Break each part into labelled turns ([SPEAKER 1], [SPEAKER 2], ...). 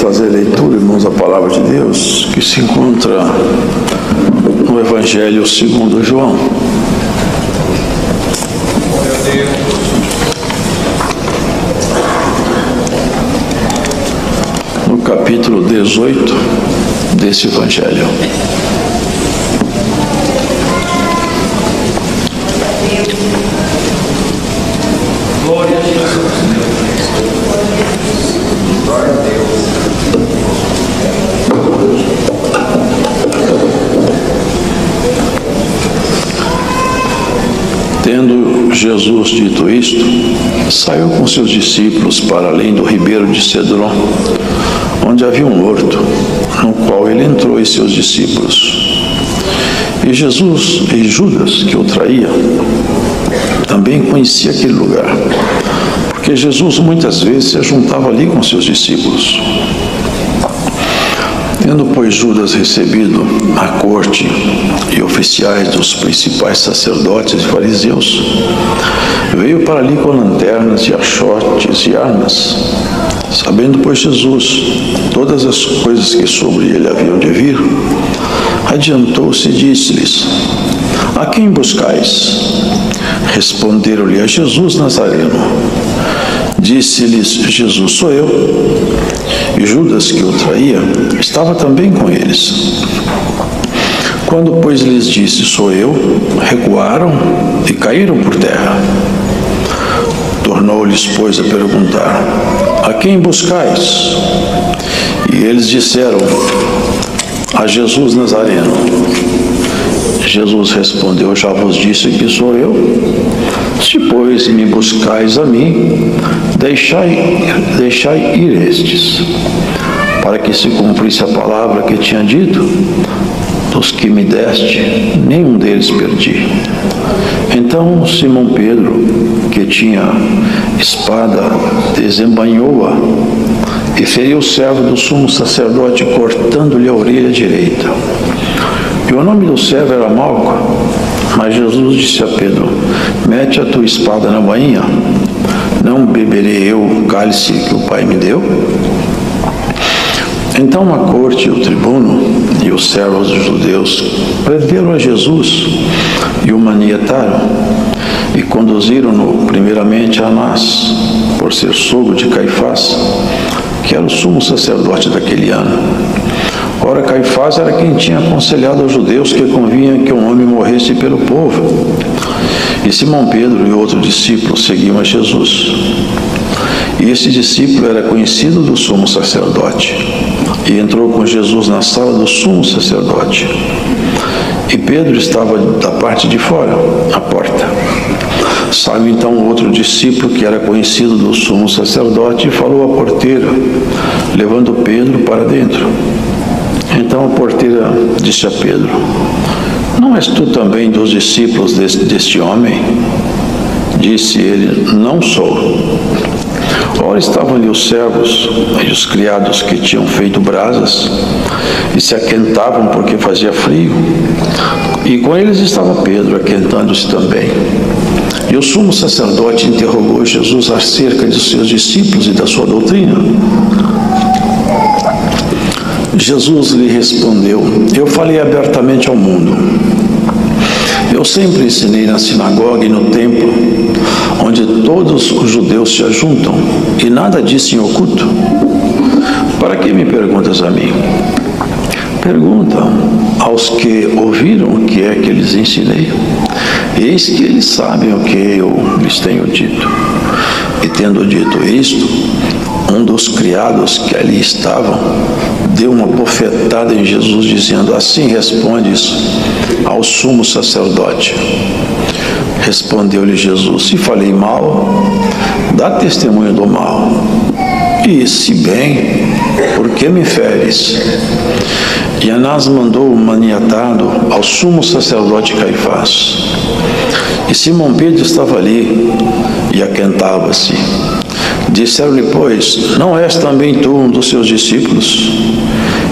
[SPEAKER 1] fazer a leitura, irmãos, da Palavra de Deus, que se encontra no Evangelho segundo João. No capítulo 18 desse Evangelho.
[SPEAKER 2] Glória a Jesus. Glória a Deus.
[SPEAKER 1] Tendo Jesus dito isto, saiu com seus discípulos para além do ribeiro de Cedron, onde havia um horto, no qual ele entrou e seus discípulos. E Jesus e Judas, que o traía, também conhecia aquele lugar, porque Jesus muitas vezes se juntava ali com seus discípulos. Tendo, pois, Judas recebido a corte e oficiais dos principais sacerdotes e fariseus, veio para ali com lanternas e achotes e armas. Sabendo, pois, Jesus todas as coisas que sobre ele haviam de vir, adiantou-se e disse-lhes: A quem buscais? Responderam-lhe: A Jesus Nazareno. Disse-lhes Jesus: Sou eu. E Judas, que o traía, estava também com eles. Quando, pois, lhes disse: Sou eu, recuaram e caíram por terra. Tornou-lhes, pois, a perguntar: A quem buscais? E eles disseram: A Jesus Nazareno. Jesus respondeu: Já vos disse que sou eu. Se, pois, me buscais a mim, deixai ir estes, para que se cumprisse a palavra que tinha dito: Dos que me deste, nenhum deles perdi. Então Simão Pedro, que tinha espada, desembainhou-a e feriu o servo do sumo sacerdote, cortando-lhe a orelha direita. E o nome do servo era Malco. Mas Jesus disse a Pedro: Mete a tua espada na bainha. Não beberei eu o cálice que o Pai me deu? Então a corte, o tribuno e os servos dos judeus prenderam a Jesus e o manietaram e conduziram-no primeiramente a Anás, por ser sogro de Caifás, que era o sumo sacerdote daquele ano. Ora, Caifás era quem tinha aconselhado aos judeus que convinha que um homem morresse pelo povo. E Simão Pedro e outro discípulo seguiam a Jesus. E esse discípulo era conhecido do sumo sacerdote, e entrou com Jesus na sala do sumo sacerdote. E Pedro estava da parte de fora, à porta. Saiu então outro discípulo que era conhecido do sumo sacerdote e falou à porteira, levando Pedro para dentro. Então a porteira disse a Pedro: Não és tu também dos discípulos deste homem? Disse ele: Não sou. Ora, estavam ali os servos e os criados que tinham feito brasas e se aquentavam porque fazia frio. E com eles estava Pedro, aquentando-se também. E o sumo sacerdote interrogou Jesus acerca de seus discípulos e da sua doutrina. Jesus lhe respondeu: Eu falei abertamente ao mundo. Eu sempre ensinei na sinagoga e no templo, onde todos os judeus se ajuntam, e nada disse em oculto. Para que me perguntas a mim? Pergunta aos que ouviram o que é que lhes ensinei. Eis que eles sabem o que eu lhes tenho dito. E tendo dito isto, um dos criados que ali estavam deu uma bofetada em Jesus, dizendo: Assim respondes ao sumo sacerdote. Respondeu-lhe Jesus: Se falei mal, dá testemunho do mal. E se bem, por que me feres? E Anás mandou o maniatado ao sumo sacerdote Caifás. E Simão Pedro estava ali e aquentava-se. Disseram-lhe, pois: Não és também tu um dos seus discípulos?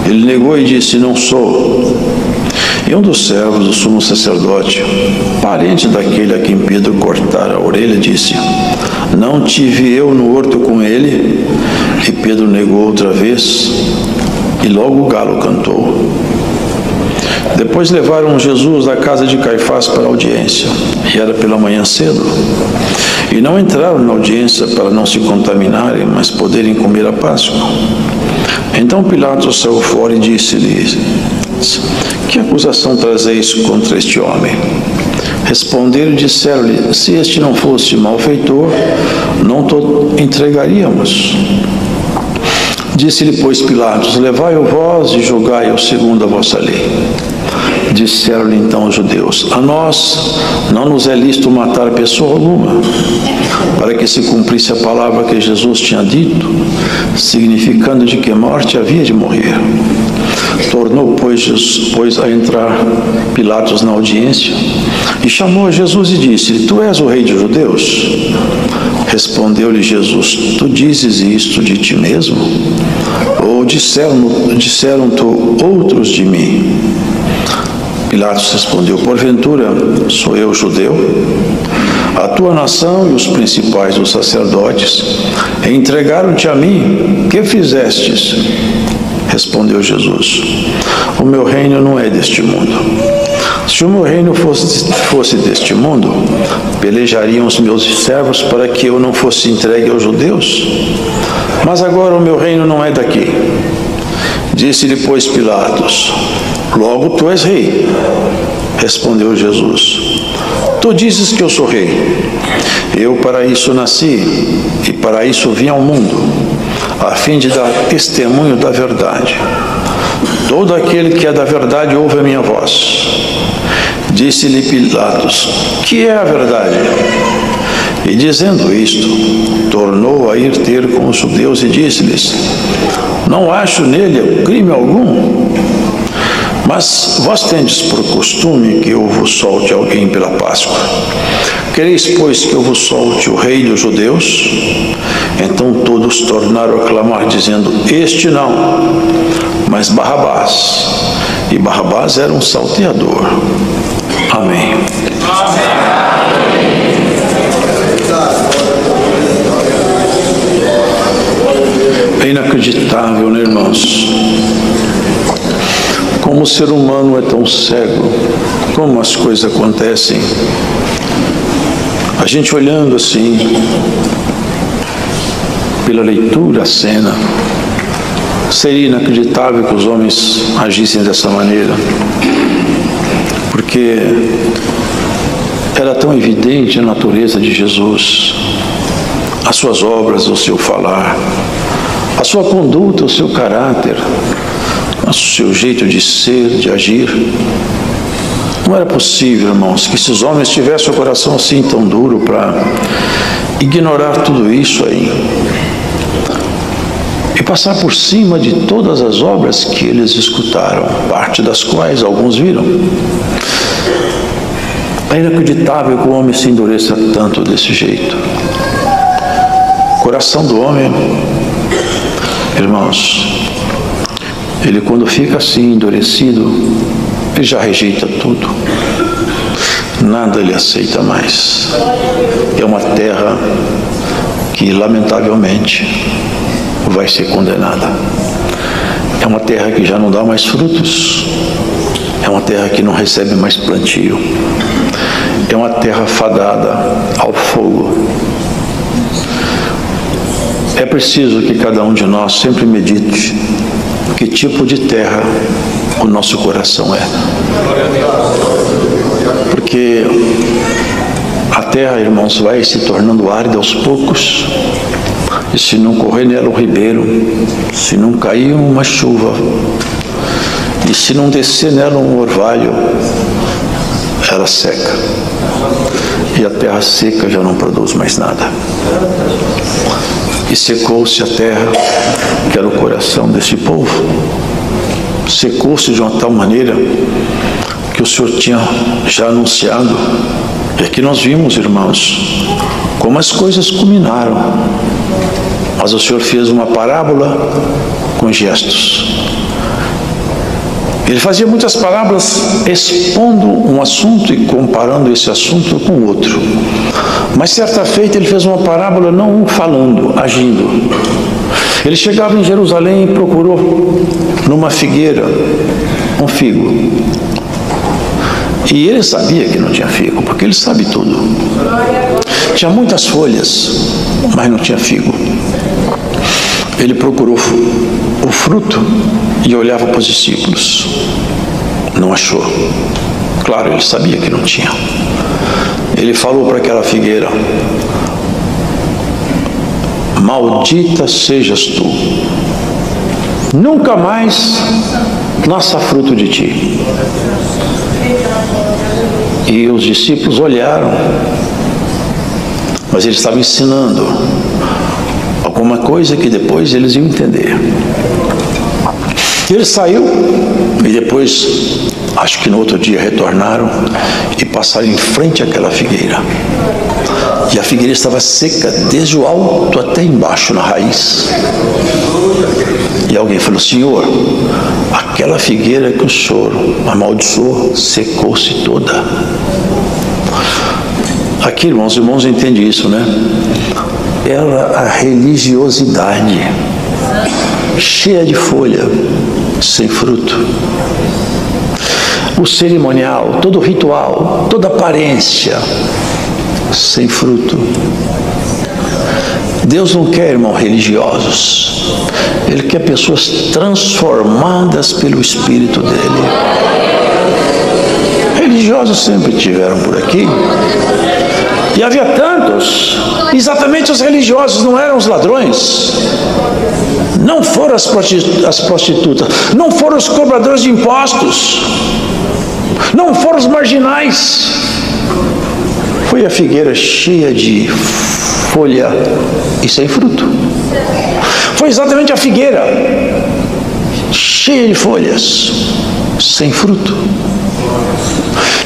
[SPEAKER 1] Ele negou e disse: Não sou. E um dos servos do sumo sacerdote, parente daquele a quem Pedro cortara a orelha, disse: não tive eu no horto com ele? E Pedro negou outra vez, e logo o galo cantou. Depois levaram Jesus da casa de Caifás para a audiência, e era pela manhã cedo. E não entraram na audiência para não se contaminarem, mas poderem comer a Páscoa. Então Pilatos saiu fora e disse-lhes: que acusação trazeis contra este homem? Responderam e disseram-lhe: se este não fosse malfeitor, não te entregaríamos. Disse-lhe, pois, Pilatos: levai-o vós e julgai-o segundo a vossa lei. Disseram-lhe então os judeus: a nós não nos é lícito matar pessoa alguma, para que se cumprisse a palavra que Jesus tinha dito, significando de que morte havia de morrer. Tornou, pois, a entrar Pilatos na audiência, e chamou a Jesus e disse-lhe: tu és o rei dos judeus? Respondeu-lhe Jesus: tu dizes isto de ti mesmo? Ou disseram-te outros de mim? Pilatos respondeu: porventura sou eu judeu? A tua nação e os principais dos sacerdotes entregaram-te a mim. Que fizestes? Respondeu Jesus: o meu reino não é deste mundo. Se o meu reino fosse deste mundo, pelejariam os meus servos para que eu não fosse entregue aos judeus. Mas agora o meu reino não é daqui. Disse-lhe, pois, Pilatos: logo tu és rei. Respondeu Jesus: tu dizes que eu sou rei. Eu para isso nasci e para isso vim ao mundo, a fim de dar testemunho da verdade. Todo aquele que é da verdade ouve a minha voz. Disse-lhe Pilatos: que é a verdade? E dizendo isto, tornou a ir ter com os judeus e disse-lhes: não acho nele crime algum. Mas vós tendes por costume que eu vos solte alguém pela Páscoa. Quereis, pois, que eu vos solte o rei dos judeus? Então todos tornaram a clamar, dizendo: este não, mas Barrabás. E Barrabás era um salteador. Amém. É inacreditável, né, irmãos? Como o ser humano é tão cego, como as coisas acontecem. A gente olhando assim, pela leitura, a cena, seria inacreditável que os homens agissem dessa maneira, porque era tão evidente a natureza de Jesus, as suas obras, o seu falar, a sua conduta, o seu caráter, o seu jeito de ser, de agir. Não era possível, irmãos, que esses homens tivessem o coração assim tão duro para ignorar tudo isso aí e passar por cima de todas as obras que eles escutaram, parte das quais alguns viram. É inacreditável que o homem se endureça tanto desse jeito. O coração do homem, irmãos, ele quando fica assim endurecido, ele já rejeita tudo. Nada ele aceita mais. É uma terra que, lamentavelmente, vai ser condenada. É uma terra que já não dá mais frutos. É uma terra que não recebe mais plantio. É uma terra fadada ao fogo. É preciso que cada um de nós sempre medite que tipo de terra o nosso coração é. Porque a terra, irmãos, vai se tornando árida aos poucos, e se não correr nela um ribeiro, se não cair uma chuva, e se não descer nela um orvalho, ela seca. E a terra seca já não produz mais nada. E secou-se a terra, que era o coração desse povo. Secou-se de uma tal maneira que o Senhor tinha já anunciado. E aqui nós vimos, irmãos, como as coisas culminaram. Mas o Senhor fez uma parábola com gestos. Ele fazia muitas parábolas expondo um assunto e comparando esse assunto com o outro. Mas certa feita ele fez uma parábola não falando, agindo. Ele chegava em Jerusalém e procurou numa figueira um figo. E ele sabia que não tinha figo, porque ele sabe tudo. Tinha muitas folhas, mas não tinha figo. Ele procurou o fruto e olhava para os discípulos. Não achou. Claro, ele sabia que não tinha. Ele falou para aquela figueira: maldita sejas tu, nunca mais nasça fruto de ti. E os discípulos olharam, mas ele estava ensinando alguma coisa que depois eles iam entender. Ele saiu e depois, acho que no outro dia, retornaram e passaram em frente àquela figueira. E a figueira estava seca desde o alto até embaixo, na raiz. E alguém falou: Senhor, aquela figueira que o Senhor amaldiçoou secou-se toda. Aqui, irmãos entendem isso, né? Era a religiosidade, cheia de folha, sem fruto. O cerimonial, todo o ritual, toda a aparência, sem fruto. Deus não quer, irmão, religiosos. Ele quer pessoas transformadas pelo Espírito dele. Religiosos sempre tiveram por aqui. E havia tantos. Exatamente, os religiosos não eram os ladrões. Não foram as prostitutas. Não foram os cobradores de impostos. Não foram os marginais. Foi a figueira cheia de folha e sem fruto. Foi exatamente a figueira cheia de folhas, sem fruto.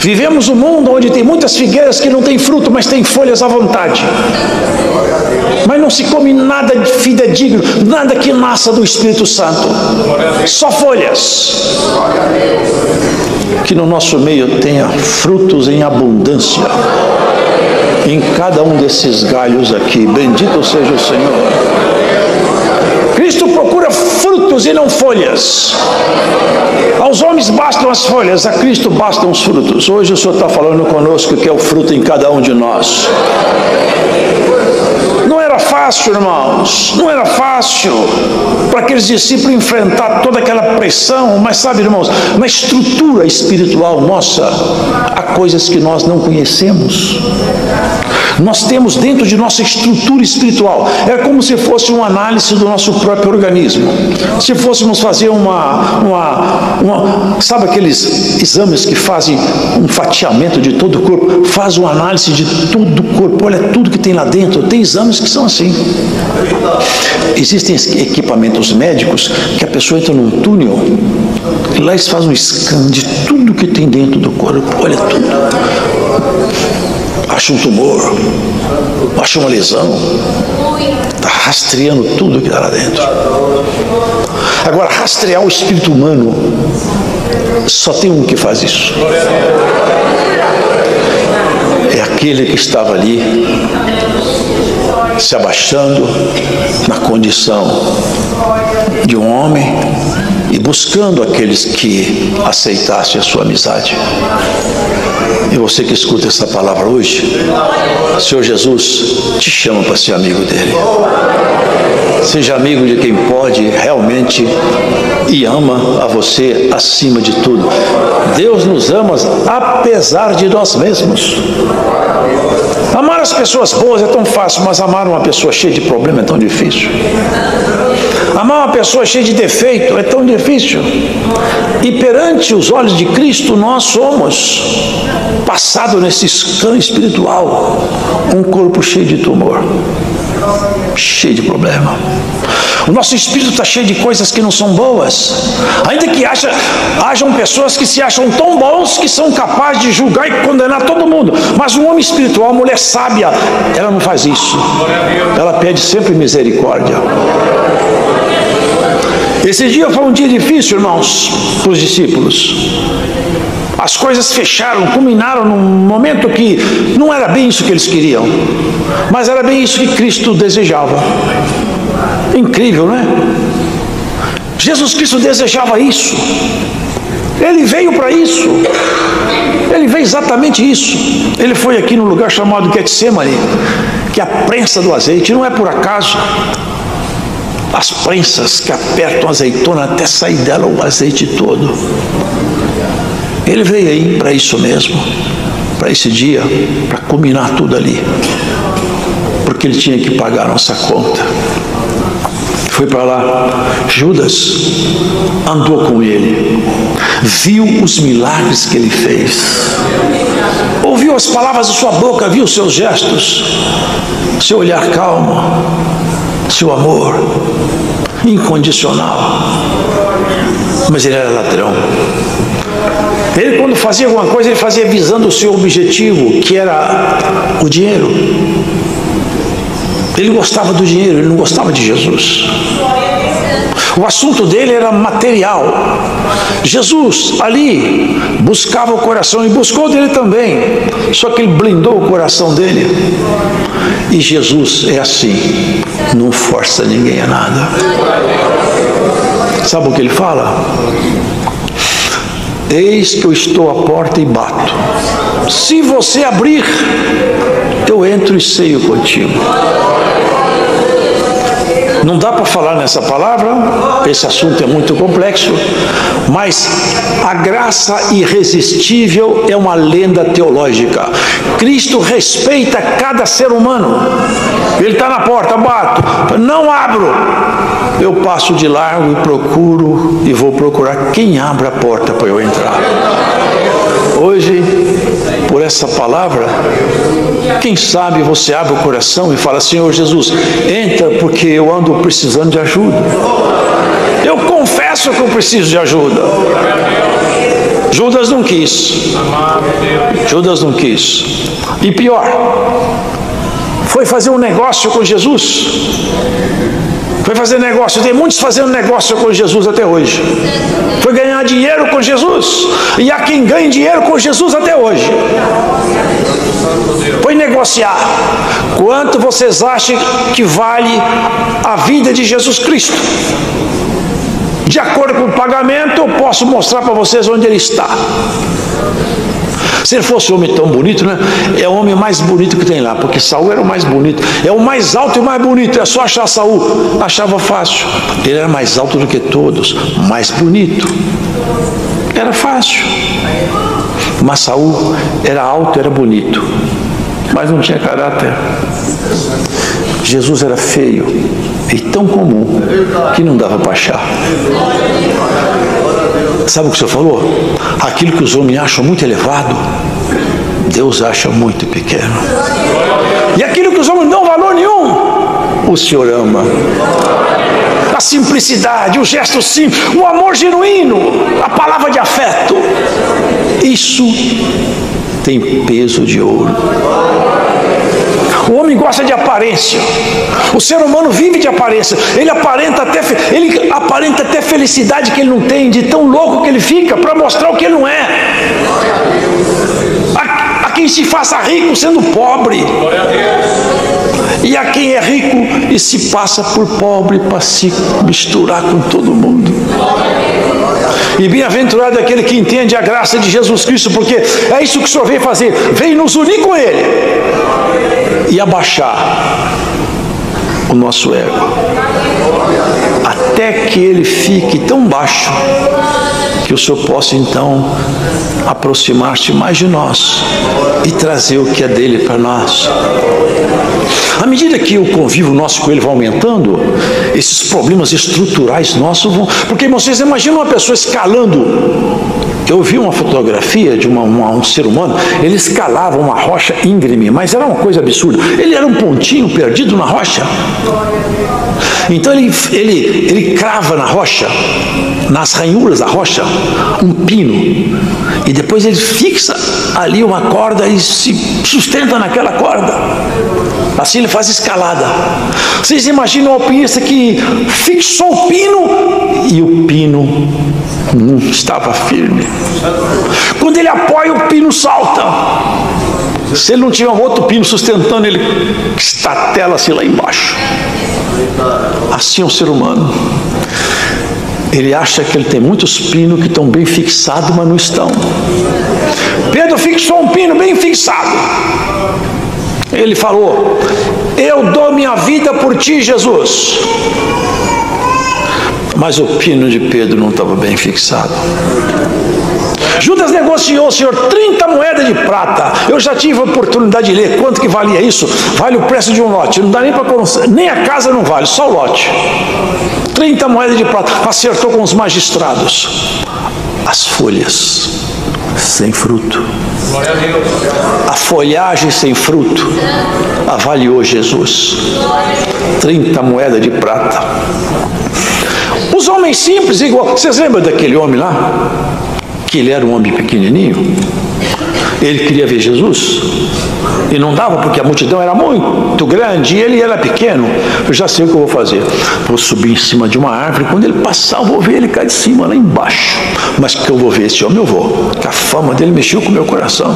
[SPEAKER 1] Vivemos um mundo onde tem muitas figueiras que não têm fruto, mas têm folhas à vontade. Mas não se come nada de fidedigno, nada que nasça do Espírito Santo. Só folhas. Que no nosso meio tenha frutos em abundância. Em cada um desses galhos aqui. Bendito seja o Senhor. Cristo procura frutos e não folhas. Aos homens bastam as folhas, a Cristo bastam os frutos. Hoje o Senhor está falando conosco que é o fruto em cada um de nós. Não era fácil, irmãos, não era fácil para aqueles discípulos enfrentar toda aquela pressão, mas sabe, irmãos, na estrutura espiritual nossa, há coisas que nós não conhecemos. Nós temos dentro de nossa estrutura espiritual, é como se fosse uma análise do nosso próprio organismo. Se fôssemos fazer sabe aqueles exames que fazem um fatiamento de todo o corpo, faz uma análise de todo o corpo, olha tudo que tem lá dentro. Tem exames que são assim. Existem equipamentos médicos que a pessoa entra num túnel e lá eles fazem um scan de tudo que tem dentro do corpo, olha tudo. Acha um tumor, acha uma lesão, está rastreando tudo que está lá dentro. Agora, rastrear o espírito humano, só tem um que faz isso. É aquele que estava ali, se abaixando na condição de um homem e buscando aqueles que aceitassem a sua amizade. E você que escuta essa palavra hoje, o Senhor Jesus te chama para ser amigo dele. Seja amigo de quem pode realmente e ama a você acima de tudo. Deus nos ama apesar de nós mesmos. Amar as pessoas boas é tão fácil, mas amar uma pessoa cheia de problema é tão difícil. Amar uma pessoa cheia de defeito é tão difícil. E perante os olhos de Cristo, nós somos, passado nesse scan espiritual, um corpo cheio de tumor, cheio de problema. O nosso espírito está cheio de coisas que não são boas. Ainda que hajam pessoas que se acham tão bons que são capazes de julgar e condenar todo mundo. Mas um homem espiritual, uma mulher sábia, ela não faz isso. Ela pede sempre misericórdia. Esse dia foi um dia difícil, irmãos, para os discípulos. As coisas fecharam, culminaram num momento que não era bem isso que eles queriam, mas era bem isso que Cristo desejava. Incrível, não é? Jesus Cristo desejava isso. Ele veio para isso. Ele veio exatamente isso. Ele foi aqui no lugar chamado Getsemane, que é a prensa do azeite. Não é por acaso. As prensas que apertam a azeitona até sair dela o azeite todo. Ele veio aí para isso mesmo, para esse dia, para culminar tudo ali, porque ele tinha que pagar a nossa conta. Foi para lá. Judas andou com ele, viu os milagres que ele fez, ouviu as palavras de sua boca, viu os seus gestos, seu olhar calmo, seu amor incondicional. Mas ele era ladrão. Ele, quando fazia alguma coisa, ele fazia visando o seu objetivo, que era o dinheiro. Ele gostava do dinheiro, ele não gostava de Jesus. O assunto dele era material. Jesus ali buscava o coração e buscou dele também, só que ele blindou o coração dele. E Jesus é assim, não força ninguém a nada. Sabe o que ele fala? Eis que eu estou à porta e bato. Se você abrir, eu entro e ceio contigo. Não dá para falar nessa palavra, esse assunto é muito complexo, mas a graça irresistível é uma lenda teológica. Cristo respeita cada ser humano. Ele está na porta, bato, não abro. Eu passo de largo e procuro, e vou procurar quem abre a porta para eu entrar. Hoje, por essa palavra, quem sabe você abre o coração e fala: Senhor Jesus, entra, porque eu ando precisando de ajuda. Eu confesso que eu preciso de ajuda. Judas não quis. Judas não quis. E pior, foi fazer um negócio com Jesus. Foi fazer negócio. Tem muitos fazendo negócio com Jesus até hoje. Foi ganhar dinheiro com Jesus. E há quem ganhe dinheiro com Jesus até hoje. Foi negociar. Quanto vocês acham que vale a vida de Jesus Cristo? De acordo com o pagamento, eu posso mostrar para vocês onde ele está. Se ele fosse um homem tão bonito, né? É o homem mais bonito que tem lá, porque Saul era o mais bonito. É o mais alto e o mais bonito. É só achar Saul. Achava fácil. Ele era mais alto do que todos, mais bonito. Era fácil. Mas Saul era alto, era bonito, mas não tinha caráter. Jesus era feio e tão comum que não dava para achar. Sabe o que o Senhor falou? Aquilo que os homens acham muito elevado, Deus acha muito pequeno. E aquilo que os homens não dão valor nenhum, o Senhor ama. A simplicidade, o gesto simples, o amor genuíno, a palavra de afeto, isso tem peso de ouro. O homem gosta de aparência. O ser humano vive de aparência. Ele aparenta até felicidade que ele não tem, de tão louco que ele fica, para mostrar o que ele não é. Há quem se faça rico sendo pobre. E há quem é rico e se passa por pobre para se misturar com todo mundo. E bem-aventurado é aquele que entende a graça de Jesus Cristo, porque é isso que o Senhor veio fazer. Veio nos unir com Ele e abaixar o nosso ego, até que ele fique tão baixo que o Senhor possa então aproximar-se mais de nós e trazer o que é dele para nós. À medida que o convívio nosso com ele vai aumentando, esses problemas estruturais nossos vão... Porque vocês imaginam uma pessoa escalando. Eu vi uma fotografia de um ser humano, ele escalava uma rocha íngreme, mas era uma coisa absurda. Ele era um pontinho perdido na rocha. Então ele crava na rocha, nas ranhuras da rocha, um pino, e depois ele fixa ali uma corda e se sustenta naquela corda. Assim ele faz escalada. Vocês imaginam o alpinista que fixou o pino e o pino não estava firme. Quando ele apoia, o pino salta. Se ele não tiver um outro pino sustentando, ele estatela-se lá embaixo. Assim é o ser humano. Ele acha que ele tem muitos pinos que estão bem fixados, mas não estão. Pedro fixou um pino bem fixado. Ele falou: eu dou minha vida por ti, Jesus. Mas o pino de Pedro não estava bem fixado. Judas negociou, Senhor, 30 moedas de prata. Eu já tive a oportunidade de ler quanto que valia isso. Vale o preço de um lote. Não dá nem para conocer, nem a casa não vale, só o lote. 30 moedas de prata. Acertou com os magistrados. As folhas sem fruto, a folhagem sem fruto avaliou Jesus. 30 moedas de prata. Os homens simples, igual. Vocês lembram daquele homem lá? Que ele era um homem pequenininho. Ele queria ver Jesus e não dava porque a multidão era muito grande e ele era pequeno. Eu já sei o que eu vou fazer. Vou subir em cima de uma árvore. Quando ele passar, eu vou ver ele cá de cima, lá embaixo. Mas que eu vou ver esse homem, eu vou. Porque a fama dele mexeu com o meu coração.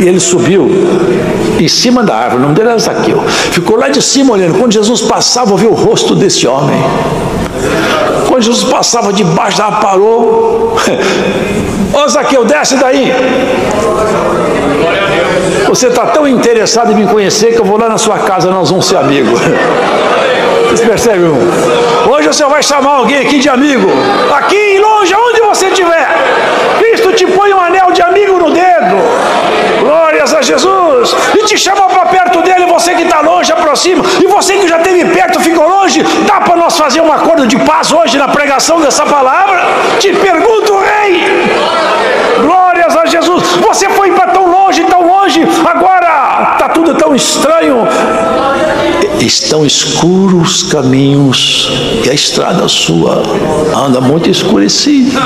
[SPEAKER 1] E ele subiu em cima da árvore. O nome dele era Zaqueu. Ficou lá de cima olhando. Quando Jesus passava, eu vi o rosto desse homem. Quando Jesus passava debaixo da árvore, parou. Ô Zaqueu, desce daí. Você está tão interessado em me conhecer que eu vou lá na sua casa, nós vamos ser amigos. Vocês percebem, irmão? Hoje você vai chamar alguém aqui de amigo. Aqui, longe, onde você estiver. Cristo te põe um anel de amigo no dedo. Glórias a Jesus. E te chama para perto dele. Você que está longe, aproxima. E você que já esteve perto, ficou longe. Dá para nós fazer um acordo de paz hoje na pregação dessa palavra? Te pergunto, rei. Glórias a Jesus. Você foi para tão longe, agora está tudo tão estranho. Estão escuros os caminhos e a estrada sua anda muito escurecida.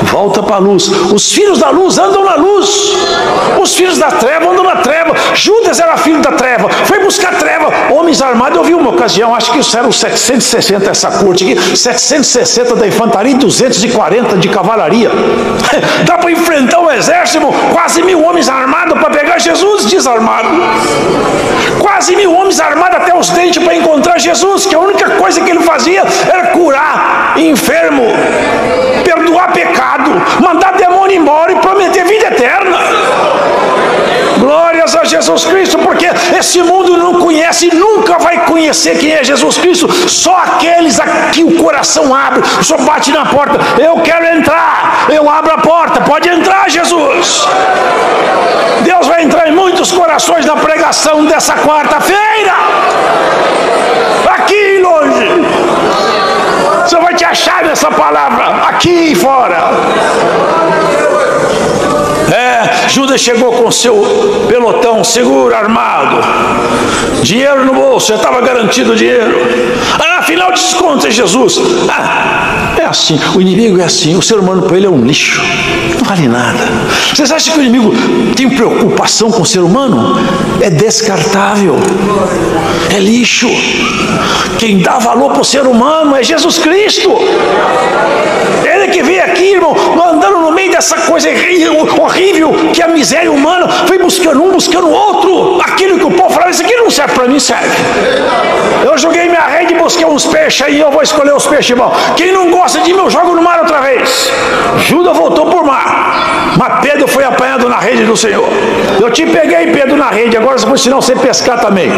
[SPEAKER 1] Volta para a luz. Os filhos da luz andam na luz. Os filhos da treva andam na treva. Judas era filho da treva, foi buscar treva. Homens armados, eu vi uma ocasião, acho que isso eram 760 essa corte aqui, 760 da infantaria e 240 de cavalaria. Dá para enfrentar um exército, quase 1000 homens armados para pegar Jesus desarmado. Quase 1000 homens armados até os dentes para encontrar Jesus, que a única coisa que ele fazia era curar enfermo, perdoar pecado, mandar demônio embora e prometer vida eterna. Glórias a Jesus Cristo, porque esse mundo não conhece e nunca vai conhecer quem é Jesus Cristo. Só aqueles a que o coração abre. O senhor bate na porta: eu quero entrar. Eu abro a porta: pode entrar, Jesus. Deus vai entrar em muitos corações na pregação dessa quarta-feira. Aqui longe. Você vai te achar nessa palavra aqui e fora. Judas chegou com seu pelotão seguro, armado, dinheiro no bolso, já estava garantido o dinheiro. Afinal de contas, Jesus, é assim, o inimigo é assim, o ser humano para ele é um lixo, não vale nada. Vocês acham que o inimigo tem preocupação com o ser humano? É descartável, é lixo. Quem dá valor para o ser humano é Jesus Cristo. Ele que veio aqui, irmão, andando no meio dessa coisa horrível que é a miséria humana, foi buscando um, buscando outro. Aquilo que o povo falava: isso aqui não serve para mim, serve. Eu joguei minha rede e busquei uns peixes aí, eu vou escolher os peixes bons. Quem não gosta de mim, eu jogo no mar outra vez. Judas voltou por mar, mas Pedro foi apanhado na rede do Senhor. Eu te peguei, Pedro, na rede, agora se for ensinar você pescar também.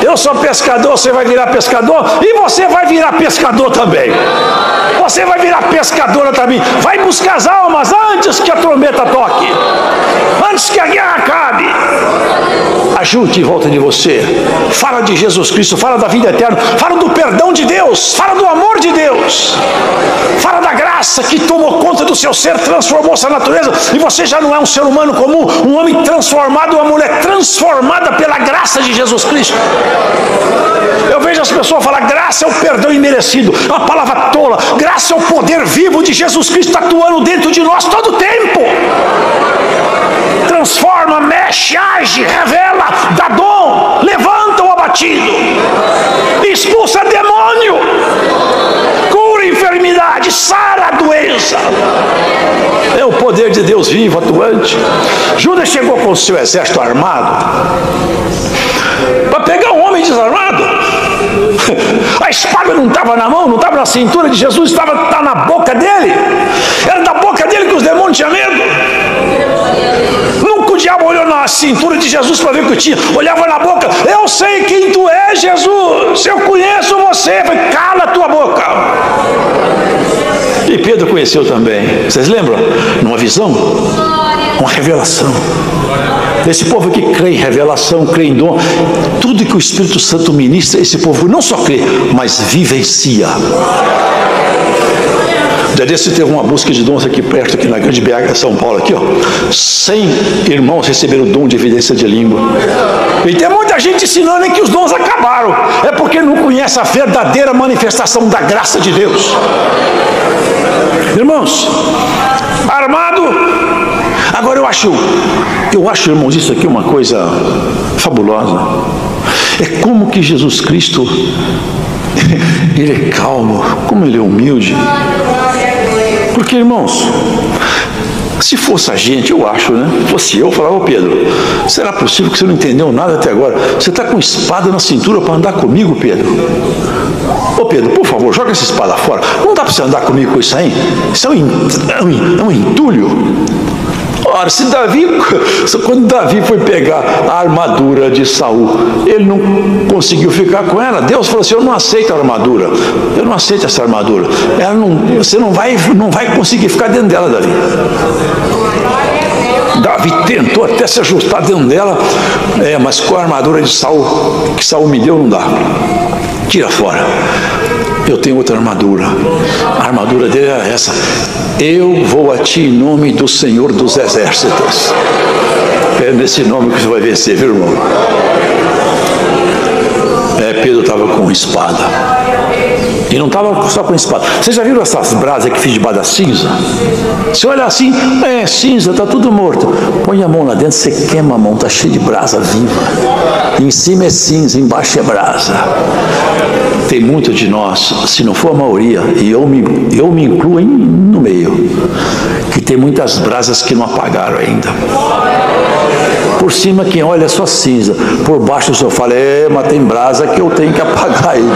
[SPEAKER 1] Eu sou pescador, você vai virar pescador, e você vai virar pescador também. Você vai virar pescadora também. Vai buscar as almas antes que a trombeta toque, antes que a guerra acabe. Ajude em volta de você. Fala de Jesus Cristo, fala da vida eterna, fala do perdão de Deus, fala do amor de Deus, fala da graça que tomou conta do todo o seu ser, transformou sua natureza, e você já não é um ser humano comum, um homem transformado, uma mulher transformada pela graça de Jesus Cristo. Eu vejo as pessoas falar, graça é o perdão imerecido, é uma palavra tola. Graça é o poder vivo de Jesus Cristo atuando dentro de nós todo o tempo. Transforma, mexe, age, revela, dá dom, levanta o abatido, expulsa demônio, cura enfermidade, sara a doença. É o poder de Deus vivo, atuante. Judas chegou com o seu exército armado para pegar um homem desarmado. A espada não estava na mão, não estava na cintura de Jesus, estava na boca dele. Era da boca dele que os demônios tinham medo. Nunca o diabo olhou na cintura de Jesus para ver o que tinha. Olhava na boca, eu sei quem tu és, Jesus, eu conheço você. Falei, cala a tua boca. E Pedro conheceu também. Vocês lembram? Numa visão, uma revelação. Esse povo que crê em revelação, crê em dom, tudo que o Espírito Santo ministra, esse povo não só crê, mas vivencia. Já desse teve uma busca de dons aqui perto, aqui na Grande BH, São Paulo, aqui, ó. 100 irmãos receberam o dom de evidência de língua. E tem muita gente ensinando que os dons acabaram. É porque não conhece a verdadeira manifestação da graça de Deus. Irmãos, armado. Agora eu acho, irmãos, isso aqui é uma coisa fabulosa. É como que Jesus Cristo, ele é calmo, como ele é humilde. Porque, irmãos, se fosse a gente, eu acho, né? Fosse eu falava, ô Pedro, será possível que você não entendeu nada até agora? Você está com espada na cintura para andar comigo, Pedro? Ô Pedro, por favor, joga essa espada fora. Não dá para você andar comigo com isso aí? Isso é um entulho. Ora, quando Davi foi pegar a armadura de Saul, ele não conseguiu ficar com ela. Deus falou assim, eu não aceito a armadura, eu não aceito essa armadura. Você não vai conseguir ficar dentro dela, Davi. Davi tentou até se ajustar dentro dela, mas com a armadura de Saul, que Saul me deu, não dá. Tira fora. Eu tenho outra armadura. A armadura dele é essa. Eu vou a ti em nome do Senhor dos Exércitos. É nesse nome que você vai vencer, viu, irmão? Pedro estava com espada. E não estava só com espada. Vocês já viram essas brasas que fiz debaixo da cinza? Você olha assim, cinza, está tudo morto. Põe a mão lá dentro, você queima a mão, está cheio de brasa viva. Em cima é cinza, embaixo é brasa. Tem muito de nós, se não for a maioria, e eu me incluo no meio, que tem muitas brasas que não apagaram ainda. Por cima quem olha é só cinza, por baixo o senhor fala, mas tem brasa que eu tenho que apagar ainda.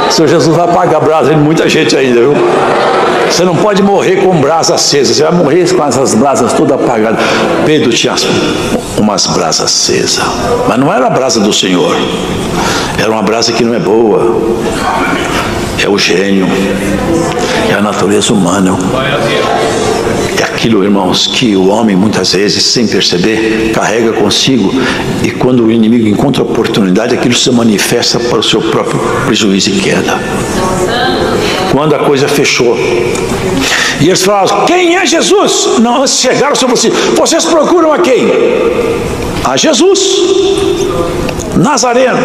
[SPEAKER 1] O Senhor Jesus vai apagar a brasa de muita gente ainda, viu? Você não pode morrer com brasa acesa, você vai morrer com essas brasas todas apagadas. Pedro tinha umas brasas acesas, mas não era a brasa do Senhor, era uma brasa que não é boa, é o gênio, é a natureza humana. É aquilo, irmãos, que o homem muitas vezes, sem perceber, carrega consigo, e quando o inimigo encontra oportunidade, aquilo se manifesta para o seu próprio prejuízo e queda. Quando a coisa fechou, e eles falaram, quem é Jesus? Não, antes chegaram, vocês procuram a quem? A Jesus Nazareno.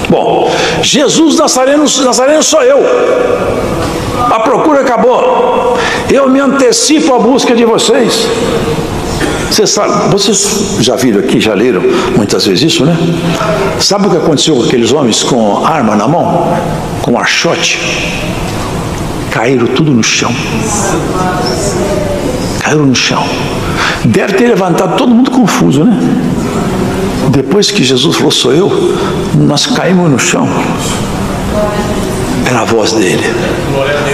[SPEAKER 1] Bom, Jesus Nazareno sou eu. A procura acabou. Eu me antecipo à busca de vocês. Vocês já viram aqui, já leram muitas vezes isso, né? Sabe o que aconteceu com aqueles homens com arma na mão? Com archote? Caíram tudo no chão. Caíram no chão. Deve ter levantado todo mundo confuso, né? Depois que Jesus falou, sou eu, nós caímos no chão. Era a voz dele.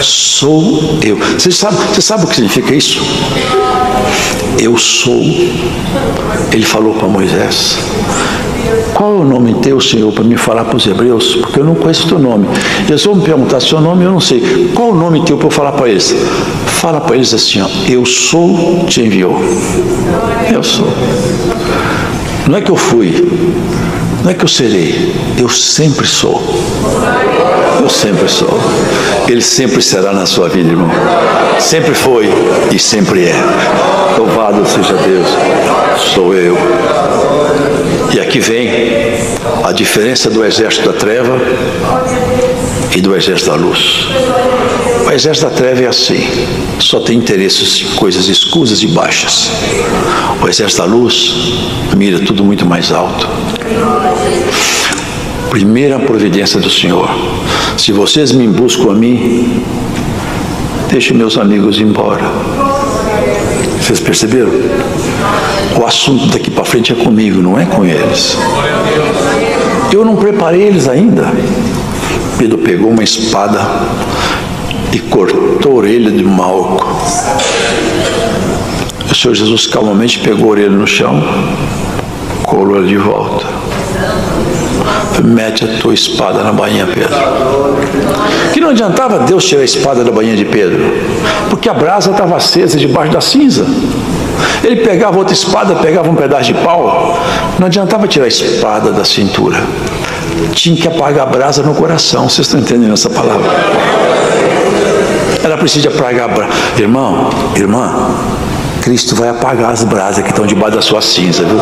[SPEAKER 1] Sou eu. Você sabe o que significa isso? Eu sou. Ele falou para Moisés. Qual é o nome teu, Senhor, para me falar para os hebreus? Porque eu não conheço o teu nome. Eles vão me perguntar seu nome, eu não sei. Qual o nome teu para eu falar para eles? Fala para eles assim, ó, eu sou, te enviou. Eu sou. Não é que eu fui, não é que eu serei, eu sempre sou. Eu sempre sou. Ele sempre será na sua vida, irmão. Sempre foi e sempre é. Louvado seja Deus. Sou eu. E aqui vem a diferença do exército da treva e do exército da luz. O exército da treva é assim, só tem interesses em coisas escusas e baixas. O exército da luz mira tudo muito mais alto. Primeira providência do Senhor: se vocês me buscam a mim, deixem meus amigos embora. Vocês perceberam? O assunto daqui para frente é comigo, não é com eles. Eu não preparei eles ainda. Pedro pegou uma espada e cortou a orelha de Malco. O Senhor Jesus calmamente pegou a orelha no chão, colou ela de volta. Mete a tua espada na bainha, Pedro. Que não adiantava Deus tirar a espada da bainha de Pedro, porque a brasa estava acesa debaixo da cinza. Ele pegava outra espada, pegava um pedaço de pau. Não adiantava tirar a espada da cintura. Tinha que apagar a brasa no coração. Vocês estão entendendo essa palavra? Ela precisa apagar a brasa. Irmão, irmã, Cristo vai apagar as brasas que estão debaixo da sua cinza, viu?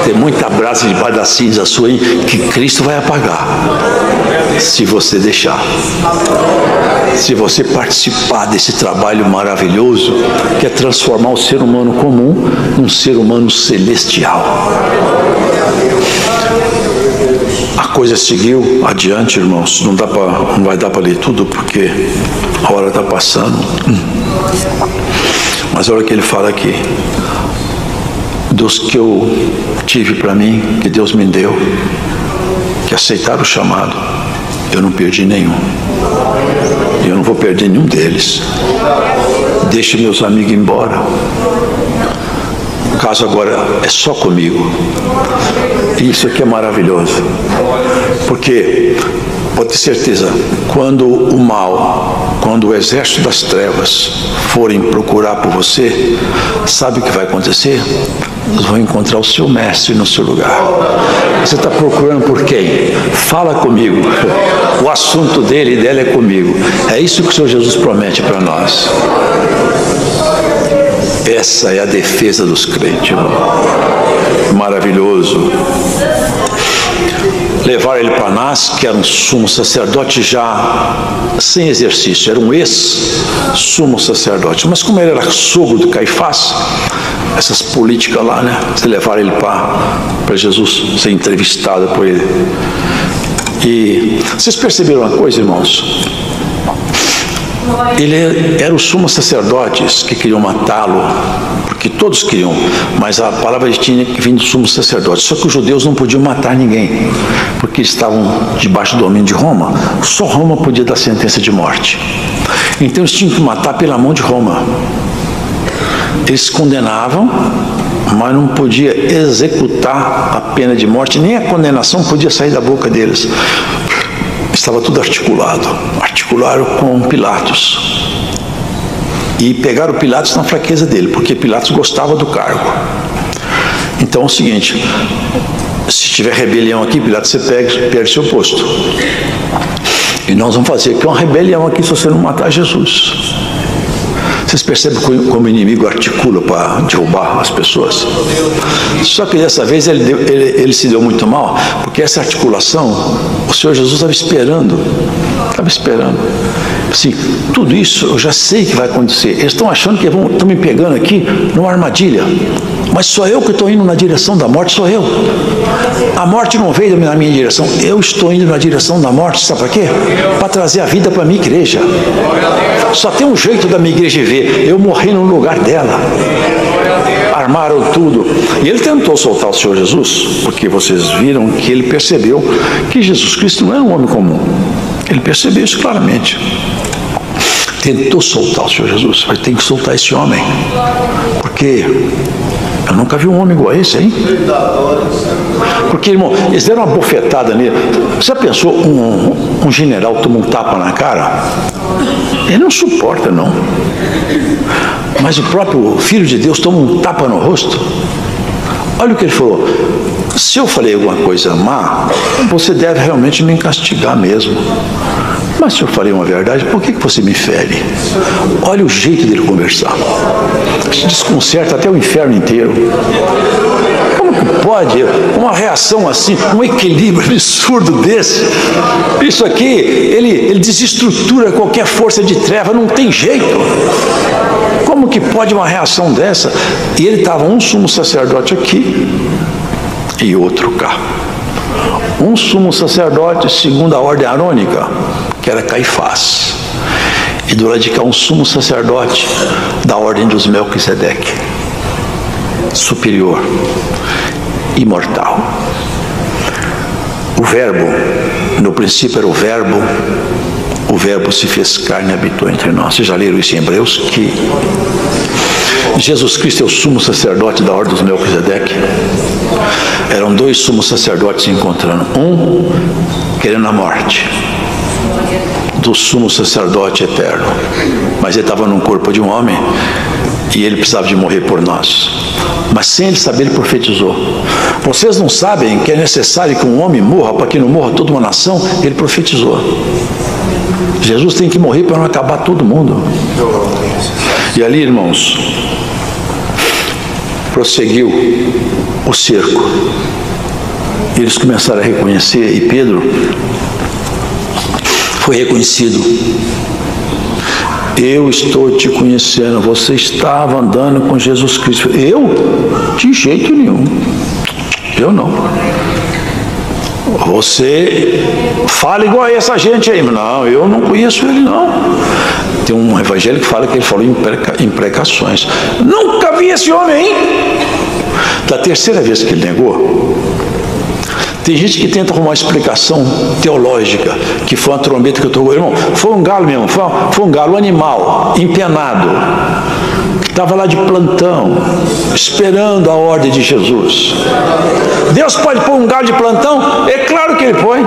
[SPEAKER 1] Tem muita brasa debaixo da cinza sua aí que Cristo vai apagar, se você deixar. Se você participar desse trabalho maravilhoso, que é transformar o ser humano comum num ser humano celestial. A coisa seguiu adiante, irmãos. Não vai dar para ler tudo, porque a hora está passando. Mas olha o que ele fala aqui: dos que eu tive para mim, que Deus me deu, que aceitaram o chamado, eu não perdi nenhum. E eu não vou perder nenhum deles. Deixe meus amigos embora. O caso agora é só comigo. E isso aqui é maravilhoso. Porque, pode ter certeza, quando o mal, quando o exército das trevas forem procurar por você, sabe o que vai acontecer? Eles vão encontrar o seu mestre no seu lugar. Você está procurando por quem? Fala comigo. O assunto dele e dela é comigo. É isso que o Senhor Jesus promete para nós. Essa é a defesa dos crentes, irmão. Maravilhoso. Levaram ele para Anás, que era um sumo sacerdote já sem exercício, era um ex-sumo sacerdote. Mas como ele era sogro de Caifás, essas políticas lá, né? Você levaram ele para Jesus ser entrevistado por ele. E vocês perceberam uma coisa, irmãos? Ele era o sumo sacerdotes que queriam matá-lo, porque todos queriam, mas a palavra tinha que vir do sumo sacerdote. Só que os judeus não podiam matar ninguém, porque estavam debaixo do domínio de Roma. Só Roma podia dar sentença de morte. Então eles tinham que matar pela mão de Roma. Eles condenavam, mas não podia executar a pena de morte, nem a condenação podia sair da boca deles. Estava tudo articulado. Articularam com Pilatos. E pegaram Pilatos na fraqueza dele, porque Pilatos gostava do cargo. Então é o seguinte: se tiver rebelião aqui, Pilatos, você perde seu posto. E nós vamos fazer aqui uma rebelião aqui se você não matar Jesus. Vocês percebem como o inimigo articula para derrubar as pessoas? Só que dessa vez ele se deu muito mal, porque essa articulação, o Senhor Jesus estava esperando. Estava esperando. Assim, tudo isso eu já sei que vai acontecer. Eles estão achando que estão me pegando aqui numa armadilha. Mas sou eu que estou indo na direção da morte, sou eu. A morte não veio na minha direção. Eu estou indo na direção da morte, sabe para quê? Para trazer a vida para a minha igreja. Só tem um jeito da minha igreja ver: eu morri no lugar dela. Armaram tudo. E ele tentou soltar o Senhor Jesus, porque vocês viram que ele percebeu que Jesus Cristo não era um homem comum. Ele percebeu isso claramente. Tentou soltar o Senhor Jesus, mas tem que soltar esse homem, porque eu nunca vi um homem igual a esse, hein? Porque, irmão, eles deram uma bofetada nele. Você já pensou um general toma um tapa na cara? Ele não suporta, não. Mas o próprio Filho de Deus toma um tapa no rosto. Olha o que ele falou: se eu falei alguma coisa má, você deve realmente me castigar mesmo. Mas se eu falei uma verdade, por que você me fere? Olha o jeito dele conversar. Isso desconcerta até o inferno inteiro. Como que pode uma reação assim, um equilíbrio absurdo desse? Isso aqui, ele desestrutura qualquer força de treva, não tem jeito. Como que pode uma reação dessa? E ele estava um sumo sacerdote aqui e outro cá. Um sumo sacerdote segundo a ordem arônica, que era Caifás, e do lado de cá um sumo sacerdote da ordem dos Melquisedeque, superior, imortal. O verbo, no princípio era o verbo se fez carne e habitou entre nós. Vocês já leram isso em Hebreus? Que Jesus Cristo é o sumo sacerdote da ordem dos Melquisedeque. Eram dois sumos sacerdotes se encontrando, um querendo a morte do sumo sacerdote eterno, mas ele estava no corpo de um homem e ele precisava de morrer por nós, mas sem ele saber, ele profetizou. Vocês não sabem que é necessário que um homem morra para que não morra toda uma nação? Ele profetizou. Jesus tem que morrer para não acabar todo mundo. E ali, irmãos, prosseguiu o cerco. Eles começaram a reconhecer, e Pedro foi reconhecido. Eu estou te conhecendo, você estava andando com Jesus Cristo. Eu? De jeito nenhum. Eu não. Você fala igual a essa gente aí. Não, eu não conheço ele não. Tem um evangelho que fala que ele falou imprecações. Nunca vi esse homem, hein? Da terceira vez que ele negou, tem gente que tenta arrumar uma explicação teológica, que foi uma trombeta que eu estou... Irmão, foi um galo mesmo, foi um galo, um animal, empenado, que estava lá de plantão, esperando a ordem de Jesus. Deus pode pôr um galo de plantão? É claro que ele põe.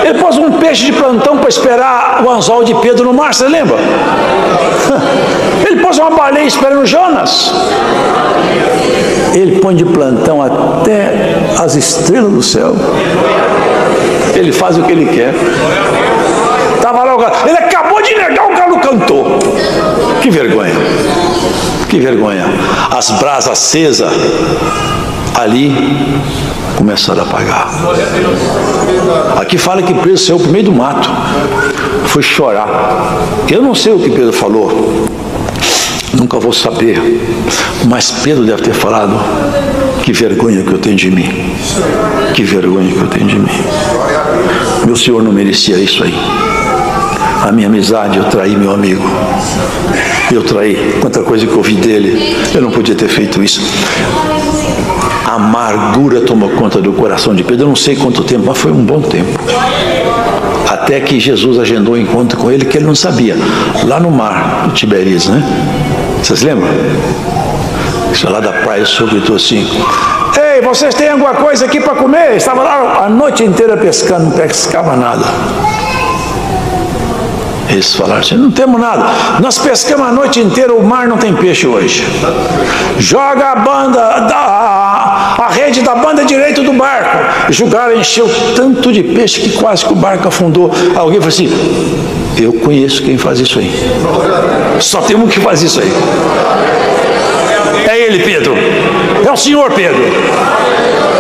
[SPEAKER 1] Ele pôs um peixe de plantão para esperar o anzol de Pedro no mar, você lembra? Ele pôs uma baleia esperando Jonas. Ele põe de plantão até as estrelas do céu. Ele faz o que ele quer. Estava lá o galo. Ele acabou de negar, o galo cantou. Que vergonha. Que vergonha. As brasas acesas ali começaram a apagar. Aqui fala que Pedro saiu para o meio do mato. Foi chorar. Eu não sei o que Pedro falou. Nunca vou saber, mas Pedro deve ter falado: que vergonha que eu tenho de mim, que vergonha que eu tenho de mim. Meu Senhor não merecia isso aí. A minha amizade, eu traí meu amigo, eu traí quanta coisa que eu ouvi dele, eu não podia ter feito isso. A amargura tomou conta do coração de Pedro. Eu não sei quanto tempo, mas foi um bom tempo, até que Jesus agendou um encontro com ele que ele não sabia, lá no mar do Tiberíades, né? Vocês lembram? Isso lá da praia, o senhor gritou assim: ei, vocês têm alguma coisa aqui para comer? Estava lá a noite inteira pescando, não pescava nada. Eles falaram assim: não temos nada, nós pescamos a noite inteira, o mar não tem peixe hoje. Joga a rede da banda direita do barco. Jogaram, encheu tanto de peixe que quase que o barco afundou. Alguém falou assim: eu conheço quem faz isso aí. Só tem um que faz isso aí. É ele, Pedro. É o senhor, Pedro.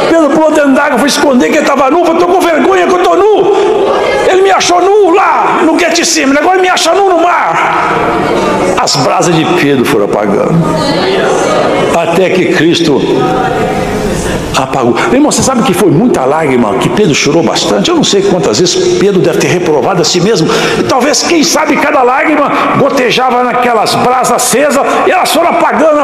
[SPEAKER 1] Pedro pulou dentro d'água, foi esconder que ele estava nu. Estou com vergonha que eu estou nu. Ele me achou nu lá no Getsemane, agora ele me acha nu no mar. As brasas de Pedro foram apagando, até que Cristo apagou. Irmão, você sabe que foi muita lágrima, que Pedro chorou bastante. Eu não sei quantas vezes Pedro deve ter reprovado a si mesmo. E talvez, quem sabe, cada lágrima gotejava naquelas brasas acesas, e elas foram apagando,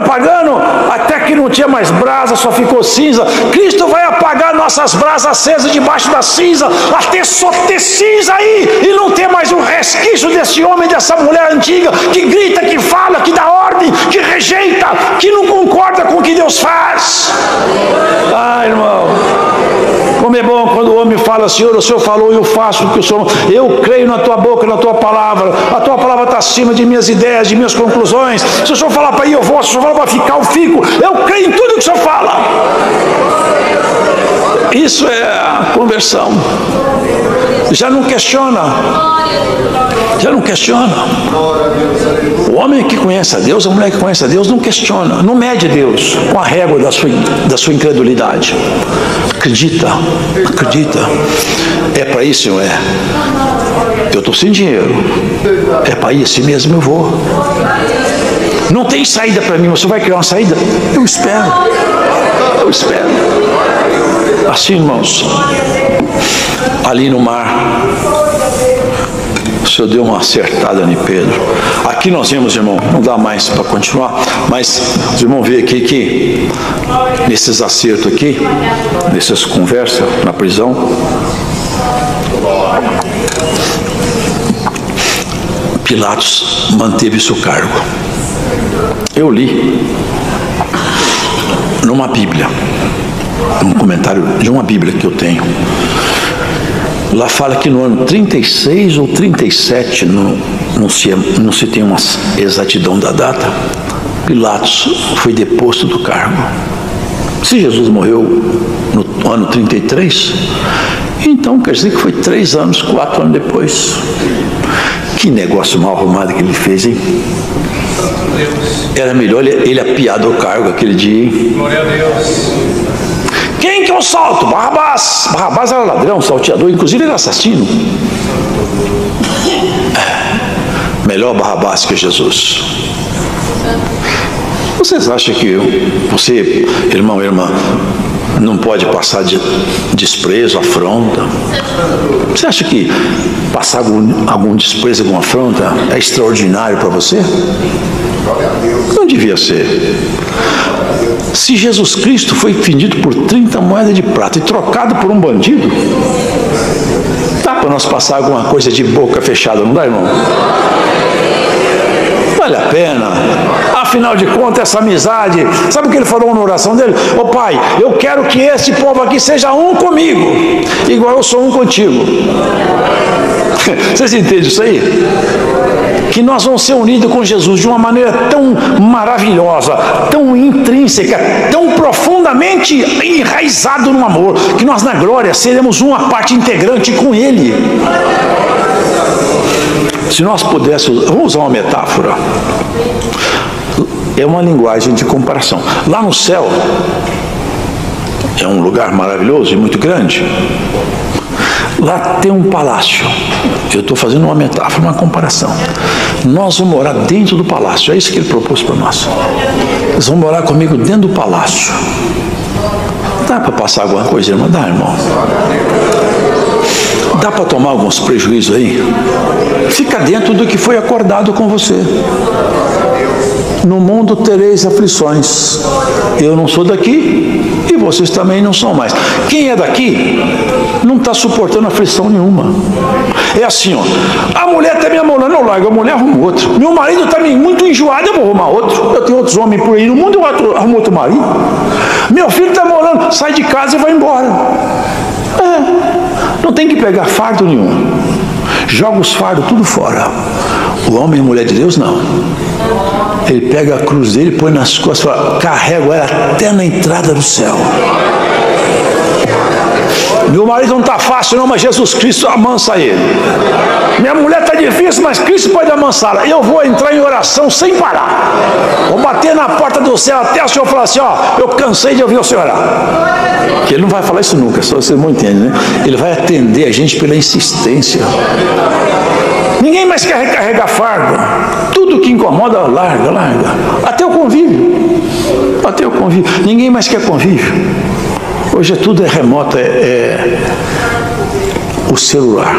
[SPEAKER 1] até que não tinha mais brasa, só ficou cinza. Cristo vai apagar nossas brasas acesas debaixo da cinza, até só ter cinza aí, e não ter mais um resquício desse homem, dessa mulher antiga, que grita, que fala, que dá ordem, que rejeita, que não concorda com o que Deus faz. Ah, irmão, como é bom quando o homem fala fala, Senhor, o Senhor falou e eu faço o que o Senhor... Eu creio na tua boca, na tua palavra. A tua palavra está acima de minhas ideias, de minhas conclusões. Se o Senhor falar para ir, eu vou. Se o Senhor falar para ficar, eu fico. Eu creio em tudo que o Senhor fala. Isso é a conversão. Já não questiona. Já não questiona. O homem que conhece a Deus, a mulher que conhece a Deus, não questiona, não mede Deus com a régua da sua incredulidade. Acredita, acredita. É para isso, Senhor? É. Eu estou sem dinheiro. É para isso mesmo, eu vou. Não tem saída para mim, você vai criar uma saída? Eu espero. Eu espero. Assim, irmãos, ali no mar, o Senhor deu uma acertada em Pedro. Aqui nós vemos, irmão, não dá mais para continuar, mas os irmãos veem aqui que nesses acertos aqui, nessas conversas na prisão, Pilatos manteve seu cargo. Eu li numa Bíblia, um comentário de uma Bíblia que eu tenho. Lá fala que no ano 36 ou 37, não se tem uma exatidão da data, Pilatos foi deposto do cargo. Se Jesus morreu no ano 33, então quer dizer que foi 3 anos, 4 anos depois. Que negócio mal arrumado que ele fez, hein? Era melhor ele apiar do cargo aquele dia, hein?
[SPEAKER 2] Glória a Deus.
[SPEAKER 1] Quem que eu solto? Barrabás. Barrabás era ladrão, salteador, inclusive era assassino. Melhor Barrabás que Jesus. Vocês acham que você, irmão e irmã, não pode passar de desprezo, afronta? Você acha que passar algum desprezo, alguma afronta é extraordinário para você? Não devia ser. Se Jesus Cristo foi vendido por 30 moedas de prata e trocado por um bandido, dá para nós passar alguma coisa de boca fechada, não dá, irmão? Vale a pena. Afinal de contas, essa amizade, sabe o que ele falou na oração dele? Ô Pai, eu quero que esse povo aqui seja um comigo, igual eu sou um contigo. Vocês entendem isso aí? Que nós vamos ser unidos com Jesus de uma maneira tão maravilhosa, tão intrínseca, tão profundamente enraizado no amor, que nós na glória seremos uma parte integrante com Ele. Se nós pudéssemos, vamos usar uma metáfora, é uma linguagem de comparação. Lá no céu, é um lugar maravilhoso e muito grande. Lá tem um palácio. Eu estou fazendo uma metáfora, uma comparação. Nós vamos morar dentro do palácio. É isso que ele propôs para nós. Vocês vão morar comigo dentro do palácio. Dá para passar alguma coisa, irmão? Dá, irmão. Dá para tomar alguns prejuízos aí? Fica dentro do que foi acordado com você. No mundo tereis aflições. Eu não sou daqui e vocês também não são mais. Quem é daqui não está suportando aflição nenhuma. É assim, ó. A mulher está me amolando, eu largo a mulher, arrumo outro. Meu marido está muito enjoado, eu vou arrumar outro. Eu tenho outros homens por aí no mundo, eu arrumo outro marido. Meu filho está amolando, sai de casa e vai embora. Não tem que pegar fardo nenhum. Joga os fardos tudo fora. O homem e a mulher de Deus, não. Ele pega a cruz dele, põe nas costas e fala, carrego ela até na entrada do céu. Meu marido não está fácil não, mas Jesus Cristo amansa ele. Minha mulher está difícil, mas Cristo pode amansá-la. Eu vou entrar em oração sem parar. Vou bater na porta do céu até o Senhor falar assim, ó, eu cansei de ouvir o Senhor orar. Que ele não vai falar isso nunca, só vocês não entendem, né? Ele vai atender a gente pela insistência. Ninguém mais quer carregar fardo. Tudo que incomoda, larga, larga. Até o convívio. Até o convívio. Ninguém mais quer convívio. Hoje tudo é remoto, o celular.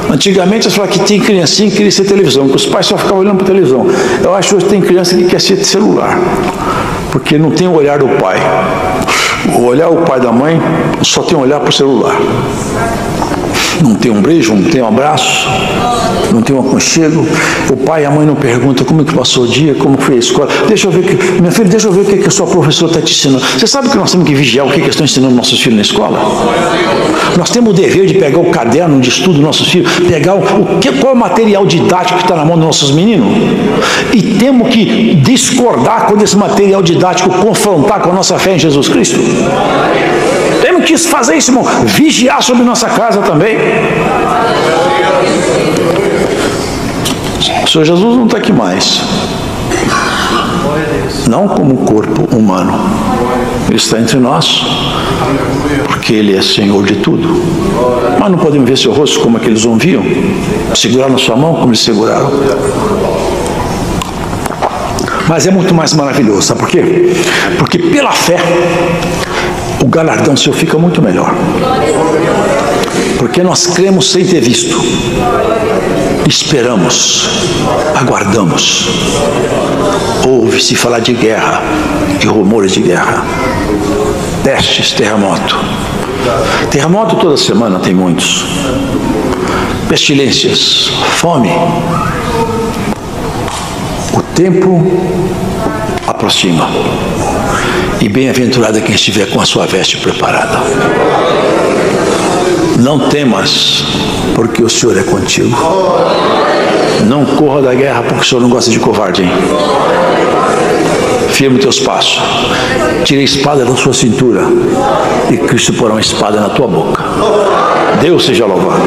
[SPEAKER 1] Antigamente, eu falava que tem criancinha que queria ser televisão, que os pais só ficavam olhando para a televisão. Eu acho que hoje tem criança que quer ser celular, porque não tem o olhar do pai. O olhar do pai e da mãe só tem o olhar para o celular. não tem um beijo, não tem um abraço, não tem um aconchego. O pai e a mãe não perguntam como que passou o dia, como foi a escola. Deixa eu ver, minha filha, deixa eu ver o que a sua professora está te ensinando. Você sabe que nós temos que vigiar o que eles estão ensinando nossos filhos na escola? Nós temos o dever de pegar o caderno de estudo dos nossos filhos, pegar qual é o material didático que está na mão dos nossos meninos, e temos que discordar com esse material didático, confrontar com a nossa fé em Jesus Cristo. Temos que fazer isso, irmão. Vigiar sobre nossa casa também. O Senhor Jesus não está aqui mais. Não como corpo humano. Ele está entre nós, porque Ele é Senhor de tudo. Mas não podemos ver seu rosto como aqueles viam, segurar na sua mão como eles seguraram. Mas é muito mais maravilhoso, sabe por quê? Porque pela fé, o galardão seu fica muito melhor. Porque nós cremos sem ter visto, esperamos, aguardamos. Ouve-se falar de guerra e rumores de guerra, pestes, terremoto. Terremoto toda semana tem muitos. Pestilências, fome. O tempo aproxima. E bem-aventurado é quem estiver com a sua veste preparada. Não temas, porque o Senhor é contigo. Não corra da guerra, porque o Senhor não gosta de covarde, hein? Firme teus passos. Tire a espada da sua cintura, e Cristo porá uma espada na tua boca. Deus seja louvado.